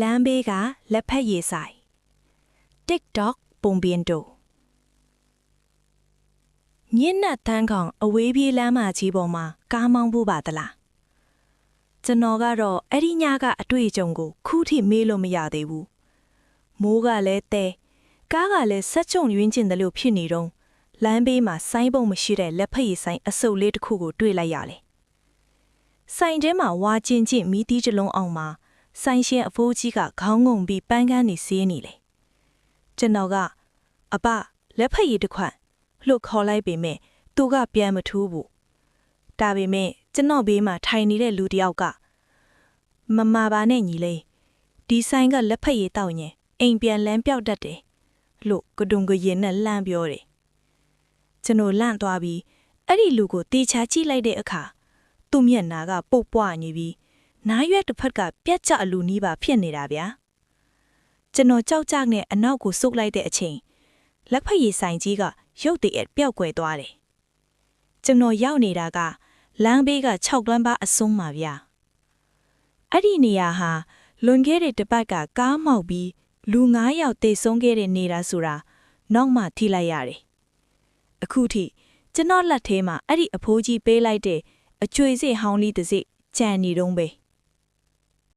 လမ်းဘေးကလက်ဖက်ရည်ဆိုင် TikTok ပုံပြင်တို့ညစ်နက်တန်းကောင်အဝေးပြေးလမ်းမကြီးပေါ်မှာကားမောင်းဖို့ပါသလားကျွန်တော်ကတော့အဲ့ဒီညကအတွေ့အကြုံကိုခုထိမေးလို့မရသေးဘူးမိုးကလည်းတဲကားကလည်းဆက်ချုံရင်းကျင်တယ်လို့ဖြစ်နေတော့လမ်းဘေးမှာဆိုင်းပုံမရှိတဲ့လက်ဖက်ရည်ဆိုင်အစုပ်လေးတစ်ခုကိုတွေ့လိုက်ရတယ်ဆိုင်ထဲမှာဝါကျင်ကျင့်မီးတီးကြလုံးအောင်မှာဆိုင်ရှင်အဖိုးကြီးကခေါင်းငုံပြီးပန်းကန်းနေစေးနေလေကျွန်တော်ကအပလက်ဖက်ရည်တစ်ခွက်လှုပ်ခေါ်လိုက်ပေမဲ့သူကပြန်မထူးဘူးဒါပေမဲ့ကျွန်တော်ဘေးမှာထိုင်နေတဲ့လူတစ်ယောက်ကမမပါနဲ့ညီလေးဒီဆိုင်ကလက်ဖက်ရည်တောက်ရင်အိမ်ပြန်လန်းပြောက်တတ်တယ်လို့ကဒုံကရင်နဲ့လှမ်းပြောတယ်ကျွန်တော်လန့်သွားပြီးအဲ့ဒီလူကိုတေချာကြည့်လိုက်တဲ့အခါသူ့မျက်နှာကပုတ်ပွားနေပြီးနားရွက်တစ်ဖက်ကပြက်ကျအလူနီးပါဖြစ်နေတာဗျာကျွန်တော်ကြောက်ကြနဲ့အနောက်ကိုဆုတ်လိုက်တဲ့အချိန်လက်ဖက်ရည်ဆိုင်ကြီးကရုတ်တရက်ပျောက်ကွယ်သွားတယ်ကျွန်တော်ရောက်နေတာကလမ်းဘေးက6လမ်းပါအစုံးမှာဗျာအဲ့ဒီနေရာဟာလွန်ခဲ့တဲ့တစ်ပတ်ကကားမောက်ပြီးလူ9ယောက်တေဆုံးခဲ့တဲ့နေတာဆိုတာနောက်မှထိလိုက်ရတယ်အခုထိကျွန်တော်လက်ထဲမှာအဲ့ဒီအဖိုးကြီးပေးလိုက်တဲ့အကျွေးစိဟောင်းလေးတစ်စိကြံနေတော့ပဲ